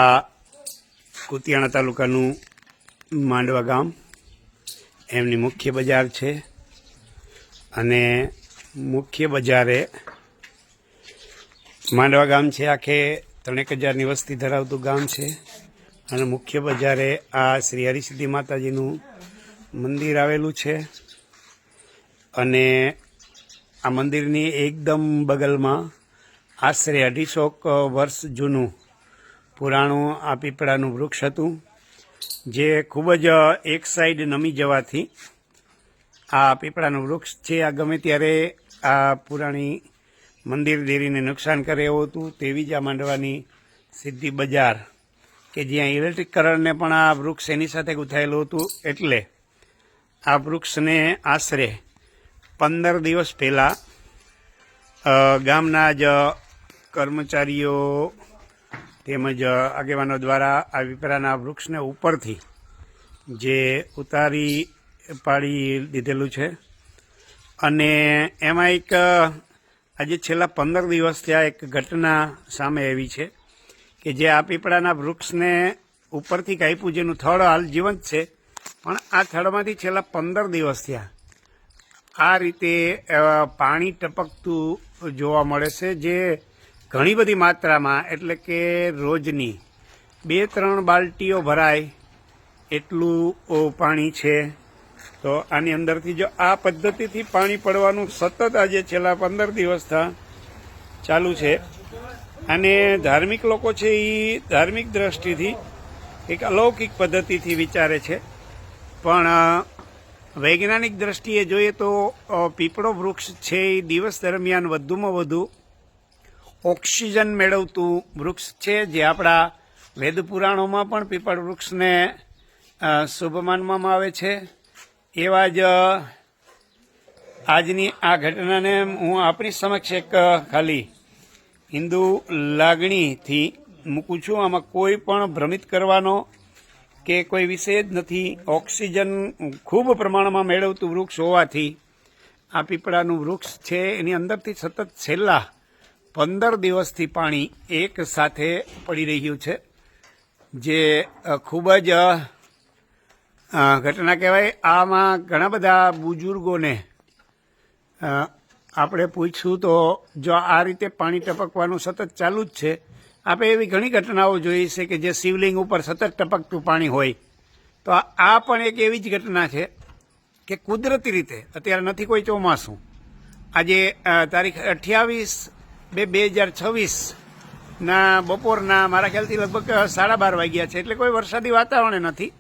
આ કુતિયાણા તાલુકાનું માંડવા ગામ એમની મુખ્ય બજાર છે અને મુખ્ય બજારે માંડવા ગામ છે આખે 3000ની વસ્તી ધરાવતું ગામ છે અને મુખ્ય બજારે આ શ્રી હરિસિદ્ધિ માતાજીનું મંદિર આવેલું છે અને આ મંદિરની એકદમ બગલમાં આશરે 250 વર્ષ જૂનું પુરાણું આ પીપળાનું વૃક્ષ હતું જે ખૂબ જ એક સાઈડ નમી જવાથી આ પીપળાનું વૃક્ષ છે આ ગમે ત્યારે આ પુરાણી મંદિર દેરીને નુકસાન કરે એવું હતું. તેવી જ આ માંડવાની સિદ્ધિ બજાર કે જ્યાં ઇલેક્ટ્રિકરણને પણ આ વૃક્ષ એની સાથે ગૂંથાયેલું હતું એટલે આ વૃક્ષને આશરે 15 દિવસ પહેલાં ગામના જ કર્મચારીઓ તેમજ આગેવાનો દ્વારા આ પીપળાના વૃક્ષને ઉપરથી જે ઉતારી પાડી દીધેલું છે અને એમાં એક આજે છેલ્લા 15 દિવસથી આ એક ઘટના સામે આવી છે કે જે આ પીપળાના વૃક્ષને ઉપરથી કાપ્યું જેનું થડ હાલ જીવંત છે પણ આ થડમાંથી છેલ્લા 15 દિવસ થયા આ રીતે પાણી ટપકતું જોવા મળે છે જે ઘણી બધી માત્રામાં એટલે કે રોજની 2-3 બાલટીઓ ભરાય એટલું પાણી છે. તો આની અંદરથી જો આ પદ્ધતિથી પાણી પડવાનું સતત આજે છેલ્લા 15 દિવસથી ચાલુ છે અને ધાર્મિક લોકો છે એ ધાર્મિક દ્રષ્ટિથી એક અલૌકિક પદ્ધતિથી વિચારે છે પણ વૈજ્ઞાનિક દ્રષ્ટિએ જોઈએ તો પીપળો વૃક્ષ છે એ દિવસ દરમિયાન વધુમાં વધુ ઓક્સિજન મેળવતું વૃક્ષ છે જે આપણા વેદ પુરાણોમાં પણ પીપળ વૃક્ષને શુભ માનવામાં આવે છે. એવા જ આજની આ ઘટનાને હું આપણી સમક્ષ એક ખાલી હિન્દુ લાગણીથી મૂકું છું. આમાં કોઈ પણ ભ્રમિત કરવાનો કે કોઈ વિષય જ નથી. ઓક્સિજન ખૂબ પ્રમાણમાં મેળવતું વૃક્ષ હોવાથી આ પીપળાનું વૃક્ષ છે એની અંદરથી સતત છેલ્લા 15 દિવસથી પાણી એક સાથે પડી રહ્યું છે જે ખૂબ જ ઘટના કહેવાય. આમાં ઘણા બધા બુજુર્ગોને આપણે પૂછ્યું તો જો આ રીતે પાણી ટપકવાનું સતત ચાલુ જ છે આપણે એવી ઘણી ઘટનાઓ જોઈ છે કે જે શિવલિંગ ઉપર સતત ટપકતું પાણી હોય તો આ પણ એક એવી જ ઘટના છે કે કુદરતી રીતે અત્યારે નથી કોઈ ચોમાસું આજે તારીખ 28/2/2026ના બપોરના મારા ખ્યાલથી લગભગ 12:30 વાગ્યા છે એટલે કોઈ વરસાદી વાતાવરણ નથી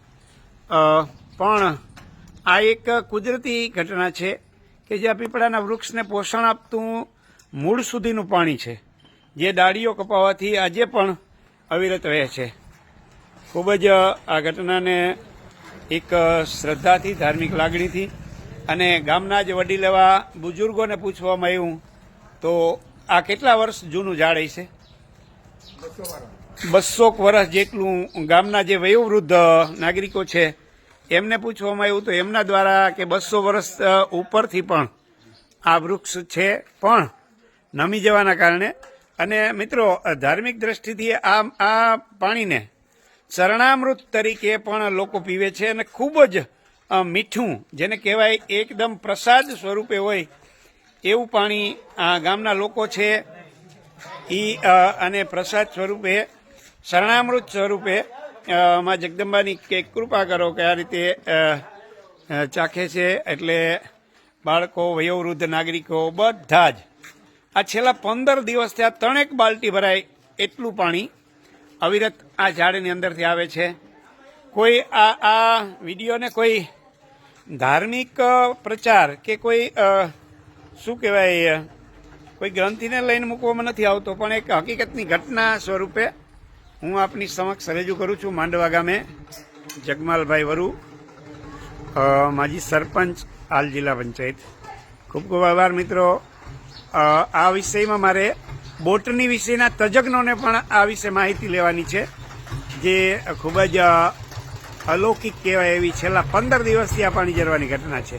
પણ આ એક કુદરતી ઘટના છે કે જે આ પીપળાના વૃક્ષને પોષણ આપતું મૂળ સુધીનું પાણી છે જે ડાળીઓ કપાવવાથી આજે પણ અવિરત રહે છે. ખૂબ જ આ ઘટનાને એક શ્રદ્ધાથી ધાર્મિક લાગણીથી અને ગામના જ વડીલ એવા બુજુર્ગોને પૂછવામાં આવ્યું તો આ કેટલા વર્ષ જૂનું ઝાડ છે? 200 વર્ષ જેટલું. ગામના જે વયોવૃદ્ધ નાગરિકો છે એમને પૂછવામાં આવ્યું તો એમના દ્વારા કે 200 વર્ષ ઉપરથી પણ આ વૃક્ષ છે પણ નમી જવાના કારણે. અને મિત્રો ધાર્મિક દ્રષ્ટિથી આ પાણીને ચરણામૃત તરીકે પણ લોકો પીવે છે અને ખૂબ જ મીઠું જેને કહેવાય એકદમ પ્રસાદ સ્વરૂપે હોય એવું પાણી આ ગામના લોકો છે એ અને પ્રસાદ સ્વરૂપે શરણામૃત સ્વરૂપે માં જગદંબાની કે કૃપા કરો કે આ રીતે ચાખે છે. એટલે બાળકો વયોવૃદ્ધ નાગરિકો બધા જ આ છેલ્લા 15 દિવસથી આ 3 બાલટી ભરાય એટલું પાણી અવિરત આ ઝાડની અંદરથી આવે છે. કોઈ આ વિડીયોને કોઈ ધાર્મિક પ્રચાર કે કોઈ શું કહેવાય કોઈ ગ્રંથિને લઈને મૂકવામાં નથી આવતો પણ એક હકીકતની ઘટના સ્વરૂપે હું આપની સમક્ષ રજૂ કરું છું. માંડવા ગામે જગમાલભાઈ વરુ, માજી સરપંચ, હાલ જિલ્લા પંચાયત. ખૂબ ખૂબ આભાર મિત્રો. આ વિષયમાં મારે બોટની વિશેના તજજ્ઞોને પણ આ વિશે માહિતી લેવાની છે જે ખૂબ જ અલૌકિક કહેવાય એવી છેલ્લા 15 દિવસથી આ પાણી ઝરવાની ઘટના છે.